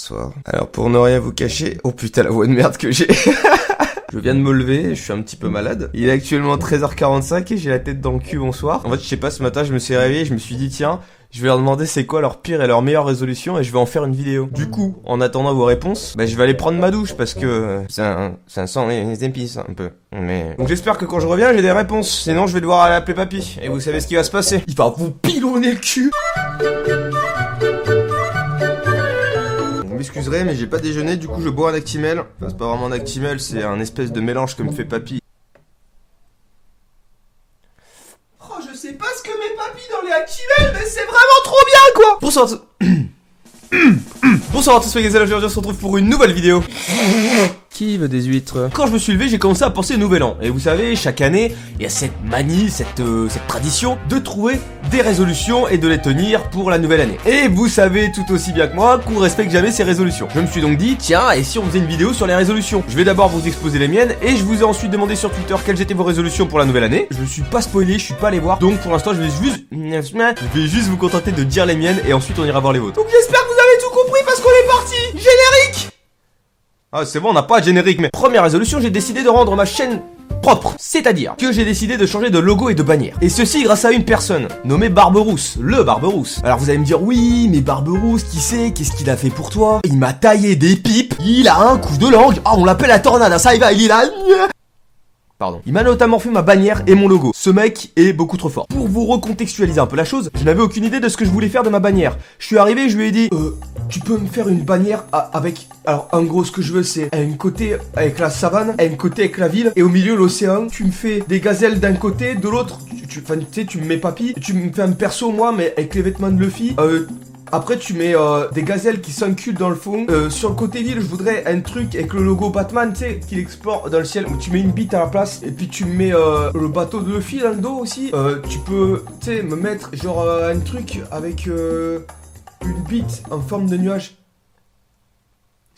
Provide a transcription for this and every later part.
Bonsoir. Alors pour ne rien vous cacher, oh putain la voix de merde que j'ai. Je viens de me lever, je suis un petit peu malade. Il est actuellement 13h45 et j'ai la tête dans le cul, bonsoir. En fait, je sais pas, ce matin, je me suis réveillé et je me suis dit, tiens, je vais leur demander c'est quoi leur pire et leur meilleure résolution et je vais en faire une vidéo. Du coup, en attendant vos réponses, bah, je vais aller prendre ma douche parce que ça sent les épices un peu. Mais donc j'espère que quand je reviens, j'ai des réponses. Sinon, je vais devoir aller appeler papy. Et vous savez ce qui va se passer. Il va vous pilonner le cul. Vous m'excuserez, mais j'ai pas déjeuné, du coup je bois un Actimel. Enfin, c'est pas vraiment un Actimel, c'est un espèce de mélange que me fait papy. Oh, je sais pas ce que met papy dans les Actimel, mais c'est vraiment trop bien, quoi. Bonsoir Bonsoir à tous, les gars, on se retrouve pour une nouvelle vidéo. Qui veut des huîtres? Quand je me suis levé, j'ai commencé à penser nouvel an. Et vous savez, chaque année, il y a cette manie, cette tradition de trouver des résolutions et de les tenir pour la nouvelle année. Et vous savez tout aussi bien que moi qu'on respecte jamais ces résolutions. Je me suis donc dit, tiens, et si on faisait une vidéo sur les résolutions? Je vais d'abord vous exposer les miennes et je vous ai ensuite demandé sur Twitter quelles étaient vos résolutions pour la nouvelle année. Je me suis pas spoilé, je suis pas allé voir. Donc pour l'instant, je vais juste vous contenter de dire les miennes et ensuite on ira voir les vôtres. Donc j'espère que vous avez tout compris parce qu'on est parti. Générique! Ah c'est bon, on n'a pas de générique, mais première résolution, j'ai décidé de rendre ma chaîne propre. C'est-à-dire que j'ai décidé de changer de logo et de bannière. Et ceci grâce à une personne, nommée Barberousse, le Barberousse. Alors vous allez me dire, oui, mais Barberousse, qui c'est? Qu'est-ce qu'il a fait pour toi? Il m'a taillé des pipes, il a un coup de langue, ah on l'appelle la tornade, ça y va, il est là. Pardon. Il m'a notamment fait ma bannière et mon logo. Ce mec est beaucoup trop fort. Pour vous recontextualiser un peu la chose, je n'avais aucune idée de ce que je voulais faire de ma bannière. Je suis arrivé, je lui ai dit, tu peux me faire une bannière avec... Alors, en gros, ce que je veux, c'est un côté avec la savane, un côté avec la ville, et au milieu, l'océan. Tu me fais des gazelles d'un côté, de l'autre, tu sais, tu me mets papy. Tu me fais un perso, moi, mais avec les vêtements de Luffy. Après tu mets des gazelles qui s'enculent dans le fond. Sur le côté ville je voudrais un truc avec le logo Batman, tu sais, qu'il explore dans le ciel. Où tu mets une bite à la place. Et puis tu mets le bateau de Luffy dans le dos aussi. Tu peux, tu sais, me mettre genre un truc avec une bite en forme de nuage.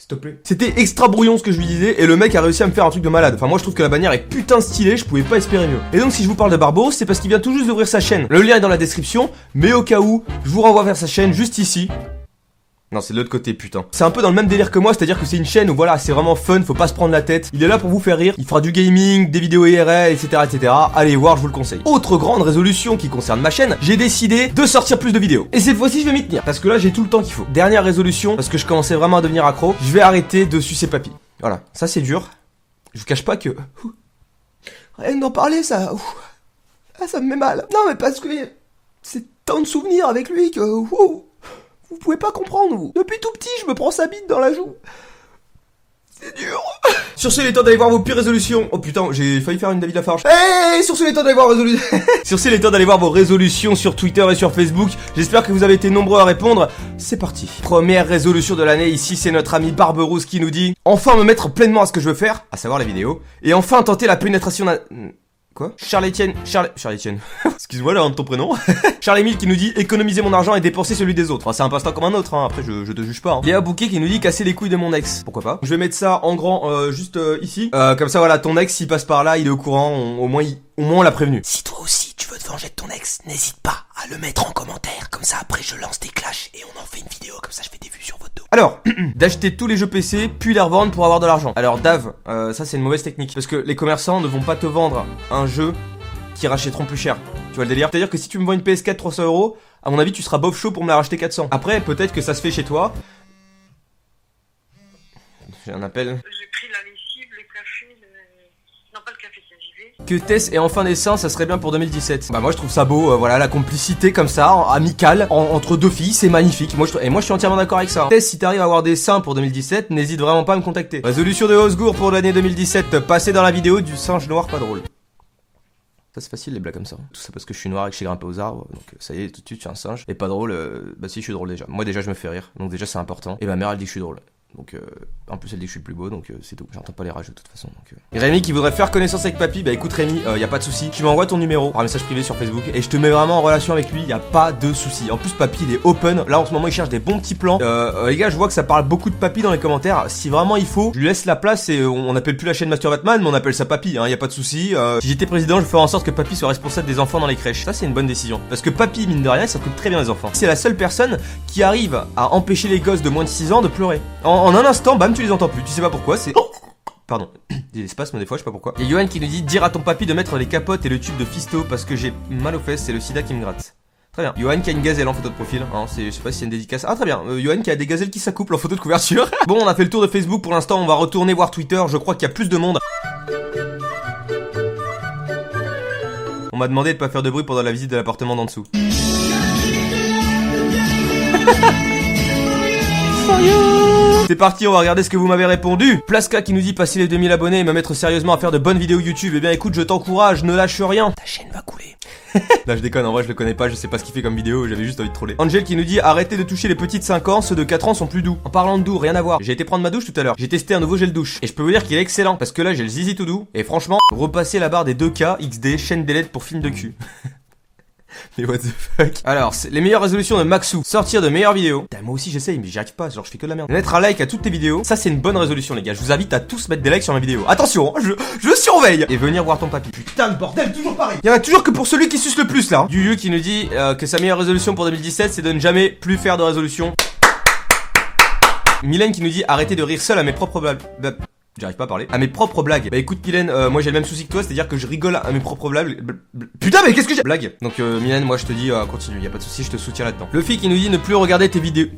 S'il te plaît. C'était extra brouillon ce que je lui disais et le mec a réussi à me faire un truc de malade. Enfin moi je trouve que la bannière est putain stylée, je pouvais pas espérer mieux. Et donc si je vous parle de Barberousse, c'est parce qu'il vient tout juste d'ouvrir sa chaîne. Le lien est dans la description, mais au cas où, je vous renvoie vers sa chaîne juste ici. Non, c'est de l'autre côté, putain. C'est un peu dans le même délire que moi, c'est-à-dire que c'est une chaîne où voilà, c'est vraiment fun, faut pas se prendre la tête. Il est là pour vous faire rire, il fera du gaming, des vidéos IRL, etc., etc. Allez voir, je vous le conseille. Autre grande résolution qui concerne ma chaîne, j'ai décidé de sortir plus de vidéos. Et cette fois-ci, je vais m'y tenir, parce que là, j'ai tout le temps qu'il faut. Dernière résolution, parce que je commençais vraiment à devenir accro, je vais arrêter de sucer papy. Voilà, ça c'est dur. Je vous cache pas que... Rien d'en parler, ça... ça me met mal. Non, mais parce que... C'est tant de souvenirs avec lui que... Vous pouvez pas comprendre, vous. Depuis tout petit, je me prends sa bite dans la joue. C'est dur. Sur ce, il est temps d'aller voir vos pires résolutions. Oh putain, j'ai failli faire une David Lafarge. Hey, sur ce, il est temps d'aller voir Sur ce, il est temps d'aller voir vos résolutions sur Twitter et sur Facebook. J'espère que vous avez été nombreux à répondre. C'est parti. Première résolution de l'année, ici, c'est notre ami Barberousse qui nous dit: enfin me mettre pleinement à ce que je veux faire, à savoir la vidéo, et enfin tenter la pénétration d'un... Quoi? Charles-Étienne. Excuse-moi là, de ton prénom. Charles-Émile qui nous dit économiser mon argent et dépenser celui des autres. Enfin, c'est un passe-temps comme un autre, hein. Après, je te juge pas. Hein. Léa Bouquet qui nous dit casser les couilles de mon ex. Pourquoi pas? Je vais mettre ça en grand, juste ici. Comme ça, voilà, ton ex, s'il passe par là, il est au courant. Au moins, on l'a prévenu. Si toi aussi, tu veux te venger de ton ex, n'hésite pas à le mettre en commentaire. Comme ça, après, je lance des clashs et on en fait une vidéo. Comme ça, je fais des vues sur votre dos. Alors, d'acheter tous les jeux PC, puis les revendre pour avoir de l'argent. Alors, Dave, ça, c'est une mauvaise technique. Parce que les commerçants ne vont pas te vendre un jeu qui rachèteront plus cher. Tu vois le délire? C'est-à-dire que si tu me vends une PS4 300 €, à mon avis, tu seras bof chaud pour me la racheter 400. Après, peut-être que ça se fait chez toi. J'ai un appel. J'ai pris la lessive, le café, non pas le café, tiens, j'y vais. Que Tess ait enfin des seins, ça serait bien pour 2017. Bah moi je trouve ça beau, voilà, la complicité comme ça, amicale, entre deux filles, c'est magnifique. Moi je suis entièrement d'accord avec ça. Tess, si t'arrives à avoir des seins pour 2017, n'hésite vraiment pas à me contacter. Résolution de Osgour pour l'année 2017, passer dans la vidéo du singe noir pas drôle. Ça c'est facile les blagues comme ça. Tout ça parce que je suis noir et que je suis grimpé aux arbres. Donc ça y est, tout de suite je suis un singe. Et pas drôle, bah si je suis drôle déjà. Moi déjà je me fais rire. Donc déjà c'est important. Et ma mère elle dit que je suis drôle. Donc en plus elle dit que je suis le plus beau, donc c'est tout. J'entends pas les rages de toute façon. Donc, Et Rémi qui voudrait faire connaissance avec papy, bah écoute Rémi, y a pas de souci. Tu m'envoies ton numéro par un message privé sur Facebook et je te mets vraiment en relation avec lui. Y a pas de souci. En plus papy il est open. Là en ce moment il cherche des bons petits plans. Les gars, je vois que ça parle beaucoup de papy dans les commentaires. Si vraiment il faut, je lui laisse la place et on appelle plus la chaîne Master Batman, mais on appelle ça papy. Hein, y a pas de souci. Si j'étais président, je ferais en sorte que papy soit responsable des enfants dans les crèches. Ça c'est une bonne décision. Parce que papy mine de rien, ça s'occupe très bien des enfants. C'est la seule personne qui arrive à empêcher les gosses de moins de 6 ans de pleurer. En un instant, bam, tu les entends plus. Tu sais pas pourquoi, c'est... Pardon, des spasmes des fois, je sais pas pourquoi. Et Johan qui nous dit dire à ton papy de mettre les capotes et le tube de Fisto parce que j'ai mal aux fesses, c'est le sida qui me gratte. Très bien. Johan qui a une gazelle en photo de profil, hein, je sais pas si c'est une dédicace. Ah très bien, Johan qui a des gazelles qui s'accouplent en photo de couverture. Bon, on a fait le tour de Facebook pour l'instant, on va retourner voir Twitter, je crois qu'il y a plus de monde. On m'a demandé de pas faire de bruit pendant la visite de l'appartement d'en dessous. C'est parti, on va regarder ce que vous m'avez répondu. Plaska qui nous dit passer les 2000 abonnés et me mettre sérieusement à faire de bonnes vidéos YouTube. Eh bien écoute, je t'encourage, ne lâche rien. Ta chaîne va couler. Là je déconne, en vrai je le connais pas, je sais pas ce qu'il fait comme vidéo, j'avais juste envie de troller. Angel qui nous dit arrêtez de toucher les petits de 5 ans, ceux de 4 ans sont plus doux. En parlant de doux, rien à voir. J'ai été prendre ma douche tout à l'heure. J'ai testé un nouveau gel douche. Et je peux vous dire qu'il est excellent. Parce que là j'ai le zizi tout doux. Et franchement, repasser la barre des 2K, XD, chaîne des LED pour film de cul. Mais what the fuck. Alors, les meilleures résolutions de Maxou. Sortir de meilleures vidéos. Putain, moi aussi j'essaye, mais j'y arrive pas, genre je fais que de la merde. Mettre un like à toutes tes vidéos. Ça c'est une bonne résolution les gars. Je vous invite à tous mettre des likes sur mes vidéos. Attention, je surveille. Et venir voir ton papy. Putain de bordel, toujours pareil. Il y en a toujours que pour celui qui suce le plus là. Duyu qui nous dit que sa meilleure résolution pour 2017 c'est de ne jamais plus faire de résolution. Mylène qui nous dit arrêtez de rire seul à mes propres blagues. J'arrive pas à parler. À mes propres blagues. Bah écoute Mylène, moi j'ai le même souci que toi, c'est-à-dire que je rigole à mes propres blagues. Putain mais qu'est-ce que j'ai... Blague. Donc Mylène, moi je te dis continue, y a pas de souci, je te soutiens là-dedans. Le fille qui nous dit ne plus regarder tes vidéos.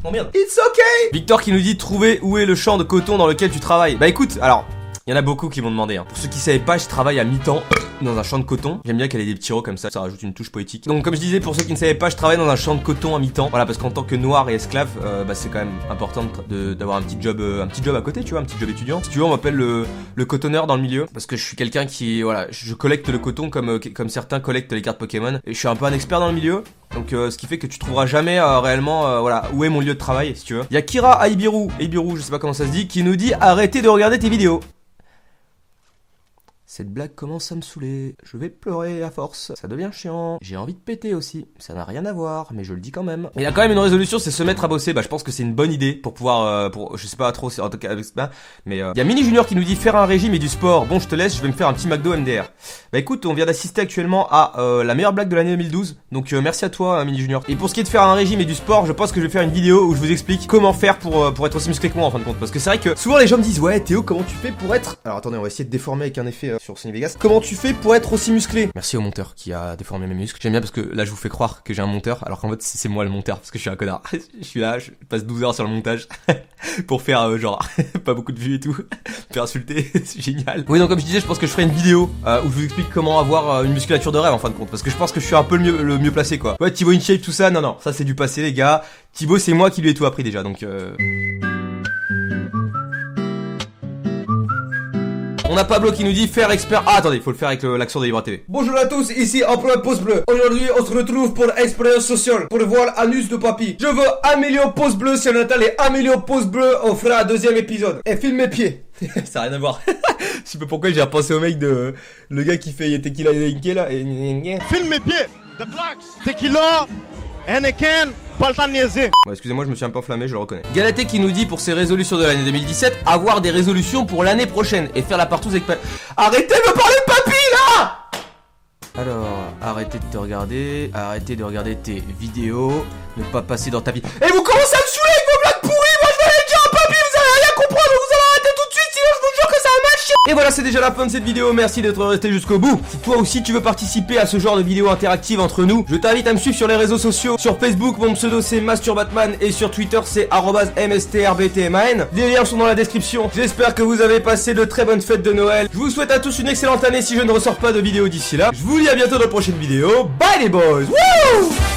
Oh merde. It's okay. Victor qui nous dit trouver où est le champ de coton dans lequel tu travailles. Bah écoute, alors... Il y en a beaucoup qui m'ont demandé. Hein. Pour ceux qui savaient pas, je travaille à mi-temps dans un champ de coton. J'aime bien qu'elle ait des petits rots comme ça rajoute une touche poétique. Donc comme je disais, pour ceux qui ne savaient pas, je travaille dans un champ de coton à mi-temps. Voilà, parce qu'en tant que noir et esclave, c'est quand même important d'avoir un petit job à côté, tu vois, un petit job étudiant. Si tu veux, on m'appelle le cotonneur dans le milieu, parce que je suis quelqu'un qui, voilà, je collecte le coton comme certains collectent les cartes Pokémon. Et je suis un peu un expert dans le milieu. Donc ce qui fait que tu trouveras jamais réellement voilà où est mon lieu de travail si tu veux. Il y a Kira Aibiru, je sais pas comment ça se dit, qui nous dit arrêtez de regarder tes vidéos. Cette blague commence à me saouler, je vais pleurer à force, ça devient chiant, j'ai envie de péter aussi, ça n'a rien à voir, mais je le dis quand même. Il y a quand même une résolution, c'est se mettre à bosser, bah je pense que c'est une bonne idée pour pouvoir, je sais pas trop, en tout cas avec ça, mais il y a Mini Junior qui nous dit faire un régime et du sport, bon je te laisse, je vais me faire un petit McDo MDR. Bah écoute, on vient d'assister actuellement à la meilleure blague de l'année 2012, donc merci à toi Mini Junior. Et pour ce qui est de faire un régime et du sport, je pense que je vais faire une vidéo où je vous explique comment faire pour être aussi musclé que moi en fin de compte, parce que c'est vrai que souvent les gens me disent ouais Théo comment tu fais pour être... Alors attendez, on va essayer de déformer avec un effet sur Sony Vegas. Comment tu fais pour être aussi musclé? Merci au monteur qui a déformé mes muscles. J'aime bien parce que là je vous fais croire que j'ai un monteur alors qu'en fait c'est moi le monteur parce que je suis un connard. Je suis là, je passe 12 heures sur le montage pour faire genre pas beaucoup de vues et tout. Me faire insulter, c'est génial. Oui donc comme je disais, je pense que je ferai une vidéo où je vous explique comment avoir une musculature de rêve en fin de compte parce que je pense que je suis un peu le mieux placé quoi. Ouais, Thibaut InShape tout ça, non, ça c'est du passé les gars. Thibaut c'est moi qui lui ai tout appris déjà donc On a Pablo qui nous dit faire expert. Ah attendez, il faut le faire avec l'accent de Libra TV. Bonjour à tous, ici Emploi Pouce Bleu. Aujourd'hui on se retrouve pour expérience sociale, pour voir l'anus de papy. Je veux 1 million pouces bleus, si on atteint les 1 million pouces bleus, on fera un deuxième épisode. Et filme mes pieds. Ça n'a rien à voir. Je sais pas pourquoi j'ai repensé au mec de... Le gars qui fait Tequila Yankee là. Filme mes pieds. The Blacks. Tequila. Anakin. Pas le temps de niaiser. Bon, excusez-moi, je me suis un peu enflammé, je le reconnais. Galaté qui nous dit pour ses résolutions de l'année 2017, avoir des résolutions pour l'année prochaine et faire la partouze avec Arrêtez de me parler de papy là. Alors, arrêtez de regarder tes vidéos, ne pas passer dans ta vie. Et vous commencez à me saouler avec vos blagues pourries. Moi je vais aller dire à papy, vous allez rien comprendre, vous allez arrêter tout de suite, sinon je vous jure que ça va mal chier. Et voilà, c'est déjà la fin de cette vidéo, merci d'être resté jusqu'au bout. Si toi aussi tu veux participer à ce genre de vidéo interactive entre nous, je t'invite à me suivre sur les réseaux sociaux. Sur Facebook, mon pseudo c'est MastureBatman et sur Twitter c'est @mstrbtman. Les liens sont dans la description. J'espère que vous avez passé de très bonnes fêtes de Noël. Je vous souhaite à tous une excellente année si je ne ressors pas de vidéo d'ici là. Je vous dis à bientôt dans la prochaine vidéo. Bye les boys. Wouh!